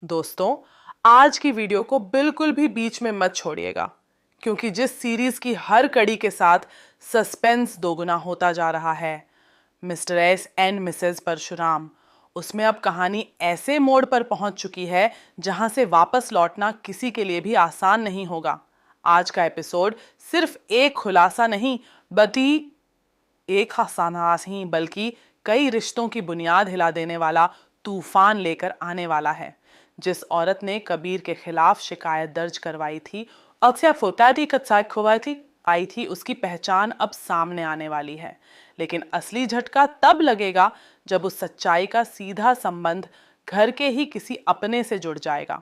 दोस्तों, आज की वीडियो को बिल्कुल भी बीच में मत छोड़िएगा, क्योंकि जिस सीरीज की हर कड़ी के साथ सस्पेंस दोगुना होता जा रहा है, Mr S and Mrs Parshuram, उसमें अब कहानी ऐसे मोड़ पर पहुंच चुकी है जहां से वापस लौटना किसी के लिए भी आसान नहीं होगा। आज का एपिसोड सिर्फ एक खुलासा नहीं बल्कि कई रिश्तों की बुनियाद हिला देने वाला तूफान लेकर आने वाला है। जिस औरत ने कबीर के खिलाफ शिकायत दर्ज करवाई थी, आई थी, उसकी पहचान अब सामने आने वाली है। लेकिन असली झटका तब लगेगा जब उस सच्चाई का सीधा संबंध घर के ही किसी अपने से जुड़ जाएगा।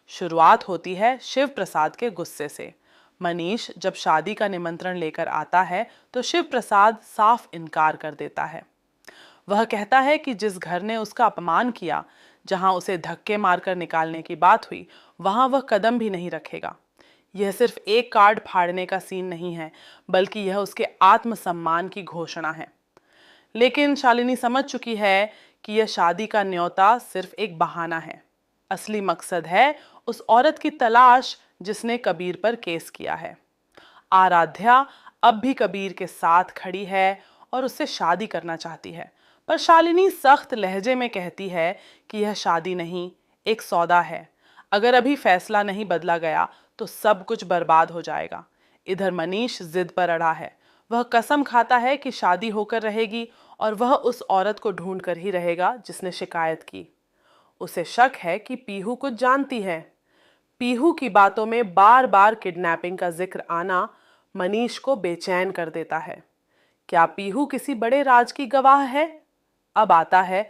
शुरुआत होती है शिव प्रसाद के गुस्से से। मनीष जब शादी का निमंत्रण लेकर आता है तो शिव प्रसाद साफ इनकार कर देता है। वह कहता है कि जिस घर ने उसका अपमान किया, जहां उसे धक्के मारकर निकालने की बात हुई, वहां वह कदम भी नहीं रखेगा। यह सिर्फ एक कार्ड फाड़ने का सीन नहीं है, बल्कि यह उसके आत्मसम्मान की घोषणा है। लेकिन शालिनी समझ चुकी है कि यह शादी का न्योता सिर्फ एक बहाना है। असली मकसद है उस औरत की तलाश जिसने कबीर पर केस किया है। आराध्या अब भी कबीर के साथ खड़ी है और उससे शादी करना चाहती है, पर शालिनी सख्त लहजे में कहती है कि यह शादी नहीं, एक सौदा है। अगर अभी फैसला नहीं बदला गया तो सब कुछ बर्बाद हो जाएगा। इधर मनीष जिद पर अड़ा है। वह कसम खाता है कि शादी होकर रहेगी और वह उस औरत को ढूंढ कर ही रहेगा जिसने शिकायत की। उसे शक है कि पीहू कुछ जानती है। पीहू की बातों में बार बार किडनैपिंग का जिक्र आना मनीष को बेचैन कर देता है। क्या पीहू किसी बड़े राज की गवाह है? अब आता है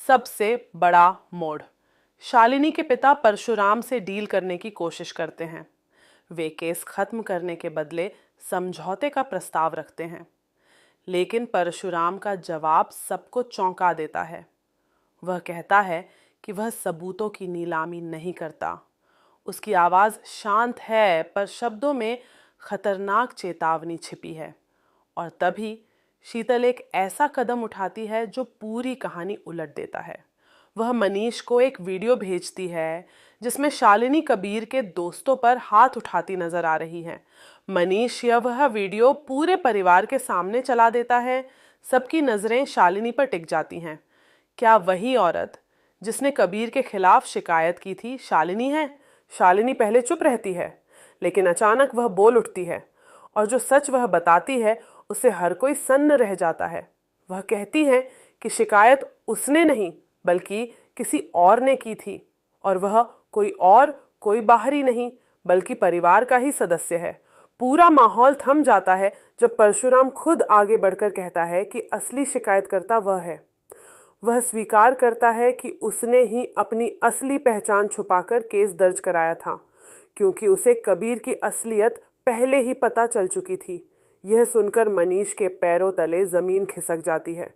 सबसे बड़ा मोड़। शालिनी के पिता परशुराम से डील करने की कोशिश करते हैं। वे केस खत्म करने के बदले समझौते का प्रस्ताव रखते हैं, लेकिन परशुराम का जवाब सबको चौंका देता है। वह कहता है कि वह सबूतों की नीलामी नहीं करता। उसकी आवाज़ शांत है, पर शब्दों में खतरनाक चेतावनी छिपी है। और तभी शीतल एक ऐसा कदम उठाती है जो पूरी कहानी उलट देता है। वह मनीष को एक वीडियो भेजती है जिसमें शालिनी कबीर के दोस्तों पर हाथ उठाती नजर आ रही है। मनीष वह वीडियो पूरे परिवार के सामने चला देता है। सबकी नजरें शालिनी पर टिक जाती हैं। क्या वही औरत जिसने कबीर के खिलाफ शिकायत की थी शालिनी है? शालिनी पहले चुप रहती है, लेकिन अचानक वह बोल उठती है, और जो सच वह बताती है उसे हर कोई सन्न रह जाता है। वह कहती है कि शिकायत उसने नहीं बल्कि किसी और ने की थी, और वह कोई बाहरी नहीं बल्कि परिवार का ही सदस्य है। पूरा माहौल थम जाता है जब परशुराम खुद आगे बढ़कर कहता है कि असली शिकायतकर्ता वह है। वह स्वीकार करता है कि उसने ही अपनी असली पहचान छुपाकर केस दर्ज कराया था, क्योंकि उसे कबीर की असलियत पहले ही पता चल चुकी थी। यह सुनकर मनीष के पैरों तले जमीन खिसक जाती है।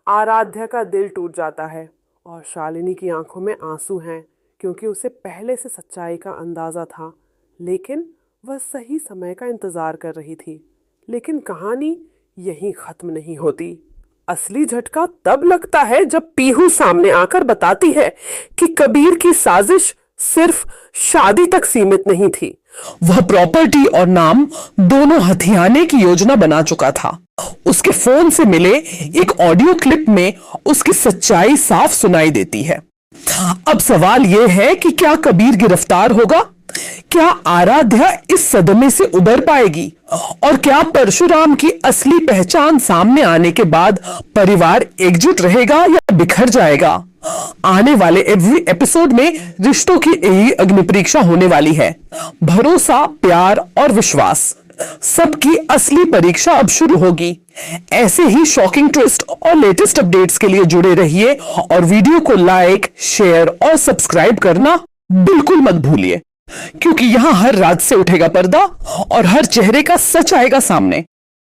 आराध्या का दिल टूट जाता है और शालिनी की आंखों में आंसू हैं, क्योंकि उसे पहले से सच्चाई का अंदाजा था, लेकिन वह सही समय का इंतजार कर रही थी। लेकिन कहानी यहीं खत्म नहीं होती। असली झटका तब लगता है जब पीहू सामने आकर बताती है कि कबीर की साजिश सिर्फ शादी तक सीमित नहीं थी। वह प्रॉपर्टी और नाम दोनों हथियाने की योजना बना चुका था। उसके फोन से मिले एक ऑडियो क्लिप में उसकी सच्चाई साफ सुनाई देती है। अब सवाल यह है कि क्या कबीर गिरफ्तार होगा? क्या आराध्या इस सदमे से उबर पाएगी? और क्या परशुराम की असली पहचान सामने आने के बाद परिवार एकजुट रहेगा या बिखर जाएगा? आने वाले एवरी एपिसोड में रिश्तों की यही अग्नि परीक्षा होने वाली है। भरोसा, प्यार और विश्वास, सबकी असली परीक्षा अब शुरू होगी। ऐसे ही शॉकिंग ट्विस्ट और लेटेस्ट अपडेट्स के लिए जुड़े रहिए, और वीडियो को लाइक, शेयर और सब्सक्राइब करना बिल्कुल मत भूलिए, क्योंकि यहां हर रात से उठेगा पर्दा और हर चेहरे का सच आएगा सामने।